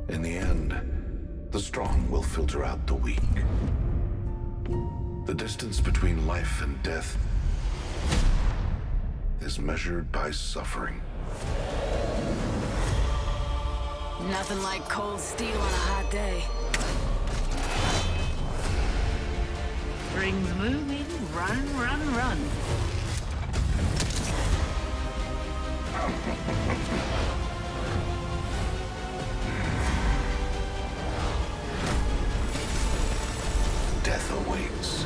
In the end, the strong will filter out the weak. The distance between life and death is measured by suffering. Nothing like cold steel on a hot day. Rings moving, run, run, run. Death awaits.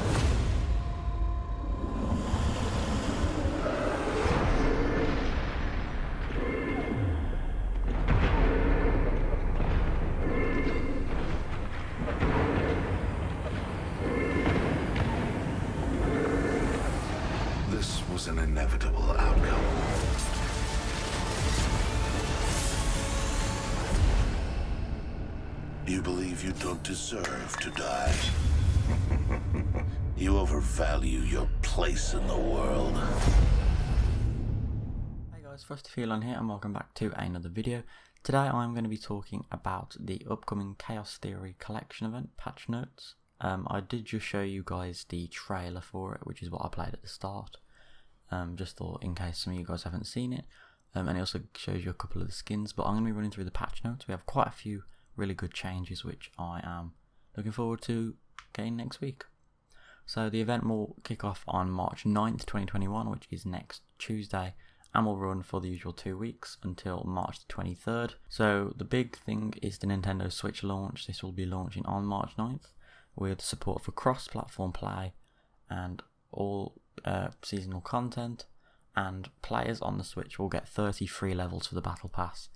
This was an inevitable outcome. You believe you don't deserve to die. You overvalue your place in the world. Hey guys, Frosty here and welcome back to another video. Today I'm going to be talking about the upcoming Chaos Theory collection event, patch notes. I did just show you guys the trailer for it, which is what I played at the start. Just thought in case some of you guys haven't seen it. And it also shows you a couple of the skins, but I'm going to be running through the patch notes. We have quite a few really good changes which I am looking forward to getting next week. So the event will kick off on March 9th, 2021, which is next Tuesday, and will run for the usual 2 weeks until March the 23rd. So the big thing is the Nintendo Switch launch. This will be launching on March 9th with support for cross-platform play and all seasonal content, and players on the Switch will get 30 free levels for the Battle Pass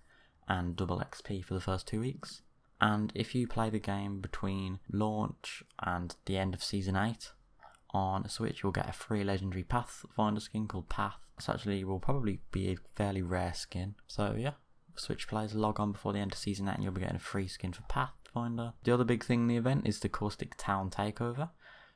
and double XP for the first 2 weeks. And if you play the game between launch and the end of Season 8 on a Switch, you'll get a free legendary Pathfinder skin called Path. This actually will probably be a fairly rare skin. So yeah, Switch players log on before the end of Season 8 and you'll be getting a free skin for Pathfinder. The other big thing in the event is the Caustic Town Takeover.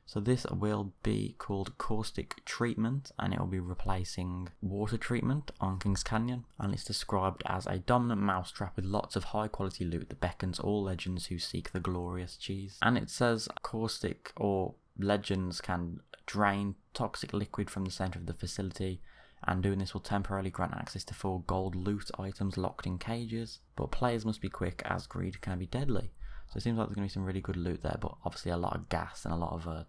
So this will be called Caustic Treatment, and it will be replacing Water Treatment on Kings Canyon, and it's described as a dominant mousetrap with lots of high quality loot that beckons all legends who seek the glorious cheese. And it says Caustic or legends can drain toxic liquid from the centre of the facility, and doing this will temporarily grant access to 4 gold loot items locked in cages, but players must be quick as greed can be deadly. So it seems like there's going to be some really good loot there, but obviously a lot of gas and a lot of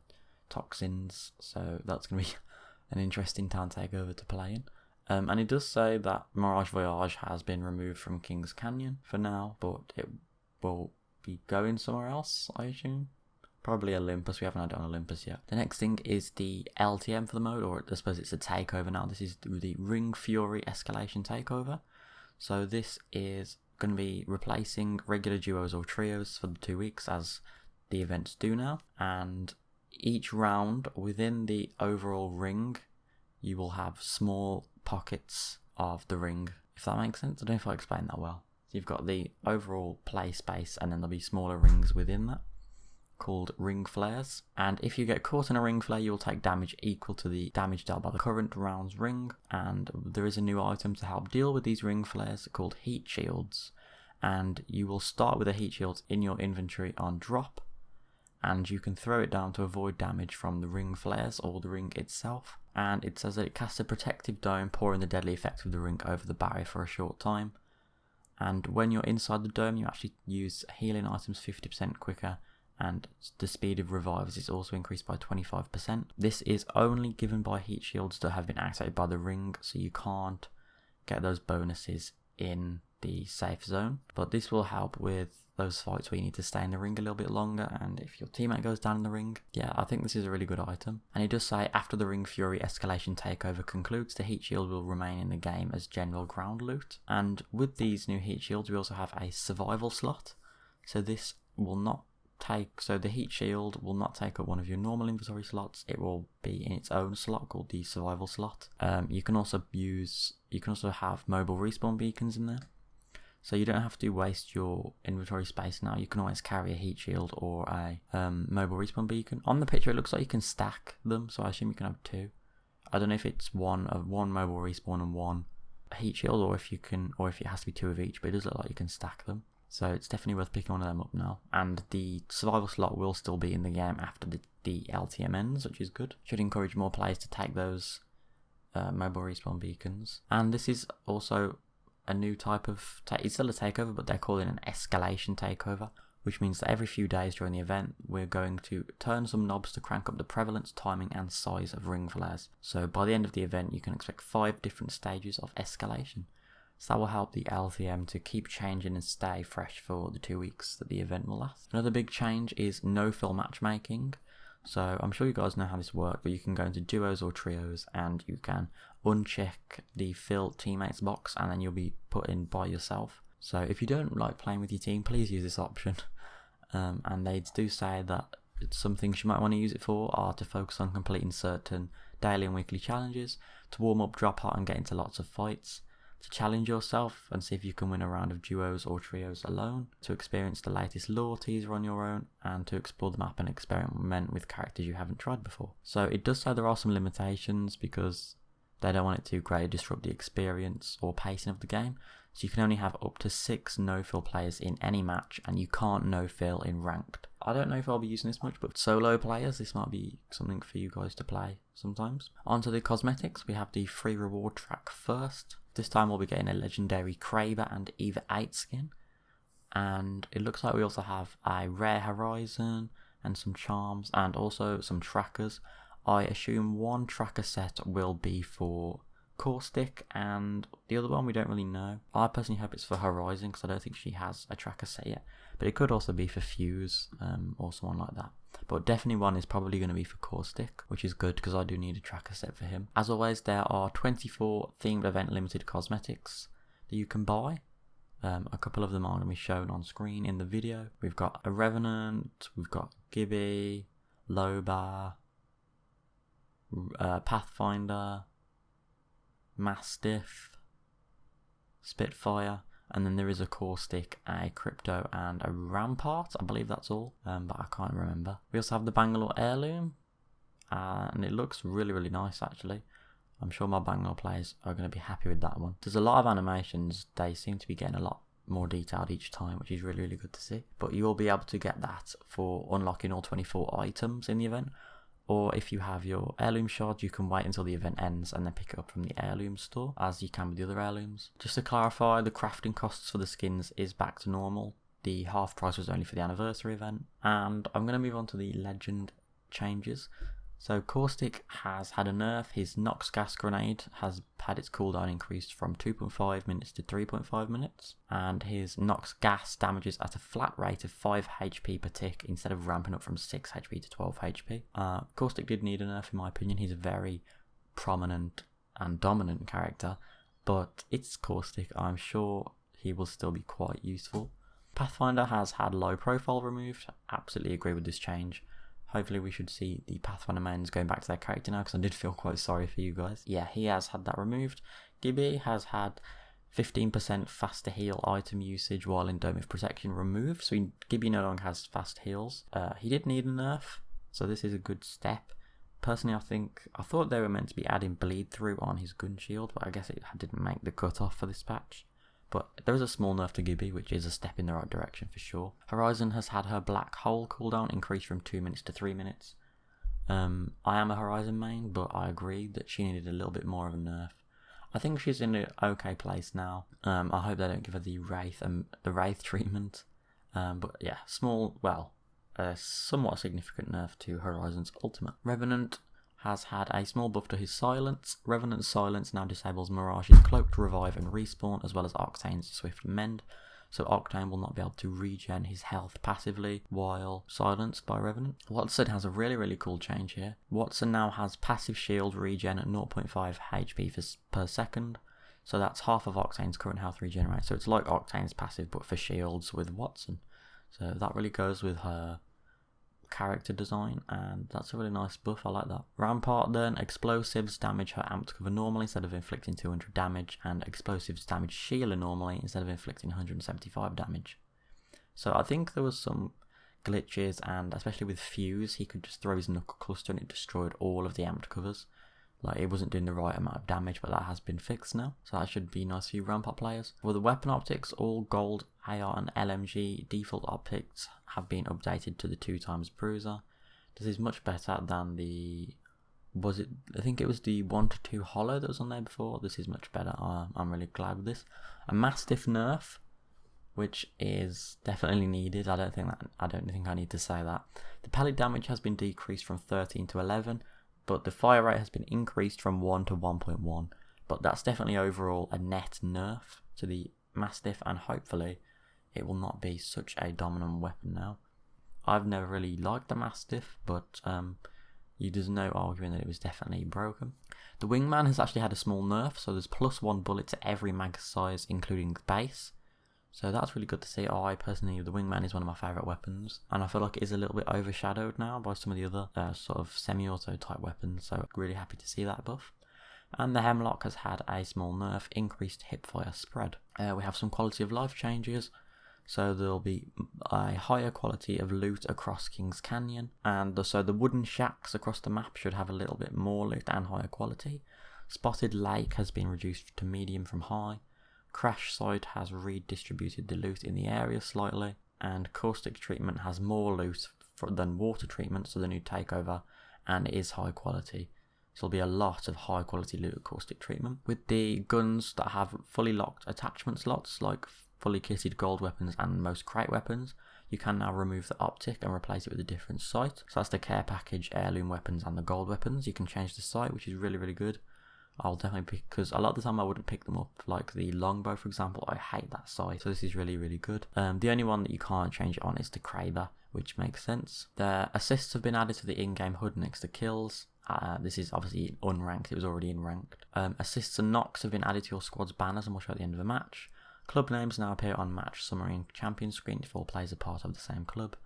toxins, so that's going to be an interesting town takeover to play in. And it does say that Mirage Voyage has been removed from Kings Canyon for now, but it will be going somewhere else, I assume. Probably Olympus. We haven't had it on Olympus yet. The next thing is the LTM for the mode, or I suppose it's a takeover now. This is the Ring Fury Escalation Takeover. So this is going to be replacing regular duos or trios for the 2 weeks, as the events do now. And each round within the overall ring, you will have small pockets of the ring, if that makes sense. I don't know if I explained that well. So you've got the overall play space, and then there'll be smaller rings within that called ring flares. And if you get caught in a ring flare, you'll take damage equal to the damage dealt by the current round's ring. And there is a new item to help deal with these ring flares called heat shields, and you will start with a heat shield in your inventory on drop, and you can throw it down to avoid damage from the ring flares or the ring itself. And it says that it casts a protective dome, pouring the deadly effect of the ring over the barrier for a short time. And when you're inside the dome, you actually use healing items 50% quicker, and the speed of revives is also increased by 25%. This is only given by heat shields that have been activated by the ring, so you can't get those bonuses in the safe zone. But this will help with those fights where you need to stay in the ring a little bit longer, and if your teammate goes down in the ring. Yeah, I think this is a really good item. And it does say after the Ring Fury Escalation Takeover concludes, the heat shield will remain in the game as general ground loot. And with these new heat shields, we also have a survival slot. So this will not take, so the heat shield will not take up one of your normal inventory slots. It will be in its own slot called the survival slot. You can also have mobile respawn beacons in there. So you don't have to waste your inventory space now. You can always carry a heat shield or a mobile respawn beacon. On the picture it looks like you can stack them, so I assume you can have 2. I don't know if it's one mobile respawn and one heat shield, or if it has to be 2 of each, but it does look like you can stack them. So it's definitely worth picking one of them up now. And the survival slot will still be in the game after the LTM ends, which is good. Should encourage more players to take those mobile respawn beacons. And this is also a new type of... it's still a takeover, but they're calling it an Escalation Takeover, which means that every few days during the event, we're going to turn some knobs to crank up the prevalence, timing, and size of ring flares. So by the end of the event, you can expect 5 different stages of escalation. So that will help the LTM to keep changing and stay fresh for the 2 weeks that the event will last. Another big change is no-fill matchmaking. So I'm sure you guys know how this works, but you can go into duos or trios and you can uncheck the fill teammates box and then you'll be put in by yourself. So if you don't like playing with your team, please use this option. And they do say that some things you might want to use it for are to focus on completing certain daily and weekly challenges, to warm up, drop out and get into lots of fights, to challenge yourself and see if you can win a round of duos or trios alone, to experience the latest lore teaser on your own, and to explore the map and experiment with characters you haven't tried before. So it does say there are some limitations because they don't want it to greatly disrupt the experience or pacing of the game. So you can only have up to 6 no-fill players in any match, and you can't no-fill in ranked. I don't know if I'll be using this much, but solo players, this might be something for you guys to play sometimes. Onto the cosmetics, we have the free reward track first. This time we'll be getting a legendary Kraber and Eva 8 skin. And it looks like we also have a rare Horizon and some charms and also some trackers. I assume one tracker set will be for Caustic and the other one we don't really know. I personally hope it's for Horizon because I don't think she has a tracker set yet. But it could also be for Fuse or someone like that. But definitely one is probably going to be for Caustic, which is good because I do need a tracker set for him. As always, there are 24 themed event limited cosmetics that you can buy. A couple of them are going to be shown on screen in the video. We've got a Revenant, we've got Gibby, Loba, Pathfinder, Mastiff, Spitfire, and then there is a Caustic, a Crypto, and a Rampart. I believe that's all, but I can't remember. We also have the Bangalore Heirloom, and it looks really, really nice actually. I'm sure my Bangalore players are going to be happy with that one. There's a lot of animations. They seem to be getting a lot more detailed each time, which is really, really good to see. But you will be able to get that for unlocking all 24 items in the event. Or if you have your heirloom shard, you can wait until the event ends and then pick it up from the heirloom store, as you can with the other heirlooms. Just to clarify, the crafting costs for the skins is back to normal. The half price was only for the anniversary event. And I'm going to move on to the legend changes. So Caustic has had a nerf. His Nox gas grenade has had its cooldown increased from 2.5 minutes to 3.5 minutes. And his Nox gas damages at a flat rate of 5 HP per tick instead of ramping up from 6 HP to 12 HP. Caustic did need a nerf in my opinion. He's a very prominent and dominant character. But it's Caustic. I'm sure he will still be quite useful. Pathfinder has had low profile removed. Absolutely agree with this change. Hopefully we should see the Pathfinder mains going back to their character now, because I did feel quite sorry for you guys. Yeah, he has had that removed. Gibby has had 15% faster heal item usage while in Dome of Protection removed, so Gibby no longer has fast heals. He did need a nerf, so this is a good step. Personally, I thought they were meant to be adding bleed through on his gun shield, but I guess it didn't make the cut-off for this patch. But there is a small nerf to Gibby, which is a step in the right direction for sure. Horizon has had her black hole cooldown increased from 2 minutes to 3 minutes. I am a Horizon main, but I agree that she needed a little bit more of a nerf. I think she's in an okay place now. I hope they don't give her the Wraith treatment. But yeah, a somewhat significant nerf to Horizon's ultimate. Revenant has had a small buff to his silence. Revenant's silence now disables Mirage's cloaked revive and respawn, as well as Octane's swift mend. So Octane will not be able to regen his health passively while silenced by Revenant. Watson has a really, really cool change here. Watson now has passive shield regen at 0.5 HP per second. So that's half of Octane's current health regenerate. So it's like Octane's passive, but for shields with Watson. So that really goes with her character design, and that's a really nice buff. I like that. Rampart then, explosives damage her amped cover normally instead of inflicting 200 damage, and explosives damage Sheila normally instead of inflicting 175 damage. So I think there was some glitches, and especially with Fuse, he could just throw his knuckle cluster and it destroyed all of the amped covers. Like, it wasn't doing the right amount of damage, but that has been fixed now, so that should be nice for you ramp up players. For the weapon optics, all gold, AR and LMG default optics have been updated to the 2x bruiser. This is much better than the, I think it was the 1-2 hollow that was on there before. This is much better. I'm really glad with this. A Mastiff nerf, which is definitely needed. I don't think I need to say that. The pellet damage has been decreased from 13 to 11, but the fire rate has been increased from 1 to 1.1. But that's definitely overall a net nerf to the Mastiff, and hopefully it will not be such a dominant weapon now. I've never really liked the Mastiff, but there's no arguing that it was definitely broken. The Wingman has actually had a small nerf, so there's +1 bullet to every mag size, including the base. So that's really good to see. I personally, the Wingman is one of my favourite weapons, and I feel like it is a little bit overshadowed now by some of the other sort of semi-auto type weapons, so really happy to see that buff. And the Hemlock has had a small nerf, increased hipfire spread. We have some quality of life changes, so there'll be a higher quality of loot across King's Canyon, and so the wooden shacks across the map should have a little bit more loot and higher quality. Spotted Lake has been reduced to medium from high. Crash Site has redistributed the loot in the area slightly, and Caustic treatment has more loot than water treatment, so the new takeover, and it is high quality. So there'll be a lot of high quality loot at Caustic treatment. With the guns that have fully locked attachment slots, like fully kitted gold weapons and most crate weapons, you can now remove the optic and replace it with a different sight. So that's the care package, heirloom weapons and the gold weapons. You can change the sight, which is really, really good. I'll definitely pick, because a lot of the time I wouldn't pick them up, like the longbow for example. I hate that sight, so this is really, really good. The only one that you can't change it on is the Kraber, which makes sense. The assists have been added to the in-game HUD next to kills. This is obviously unranked, it was already in ranked. Assists and knocks have been added to your squad's banners and will show at the end of a match. Club names now appear on match summary and champion screen if all players are part of the same club.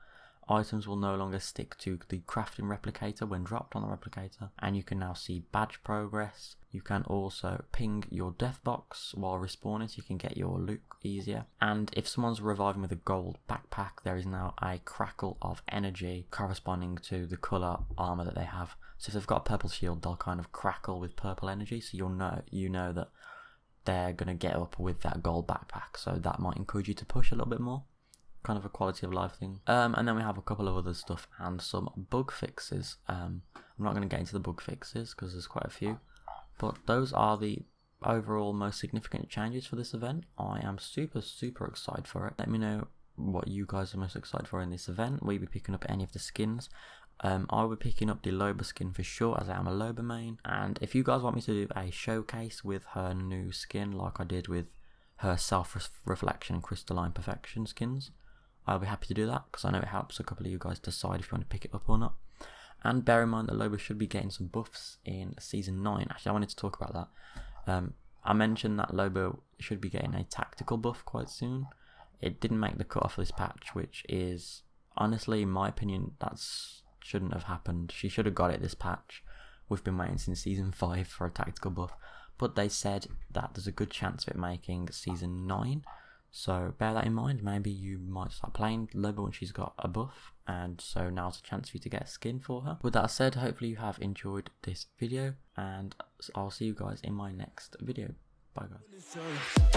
Items will no longer stick to the crafting replicator when dropped on the replicator, and you can now see badge progress. You can also ping your death box while respawning, so you can get your loot easier. And if someone's reviving with a gold backpack, there is now a crackle of energy corresponding to the colour armour that they have. So if they've got a purple shield, they'll kind of crackle with purple energy, so you know that they're going to get up with that gold backpack, so that might encourage you to push a little bit more. Kind of a quality of life thing. And then we have a couple of other stuff and some bug fixes. I'm not going to get into the bug fixes because there's quite a few, but those are the overall most significant changes for this event. I am super excited for it. Let me know what you guys are most excited for in this event. Will you be picking up any of the skins? I will be picking up the Loba skin for sure, as I am a Loba main, and if you guys want me to do a showcase with her new skin like I did with her self-reflection and crystalline perfection skins, I'll be happy to do that, because I know it helps a couple of you guys decide if you want to pick it up or not. And bear in mind that Loba should be getting some buffs in Season 9. Actually, I wanted to talk about that. I mentioned that Loba should be getting a tactical buff quite soon. It didn't make the cut off for this patch, which is, honestly, in my opinion, shouldn't have happened. She should have got it this patch. We've been waiting since Season 5 for a tactical buff. But they said that there's a good chance of it making Season 9. So bear that in mind. Maybe you might start playing Loba when she's got a buff, and so now's a chance for you to get a skin for her. With that said, hopefully you have enjoyed this video, and I'll see you guys in my next video. Bye guys.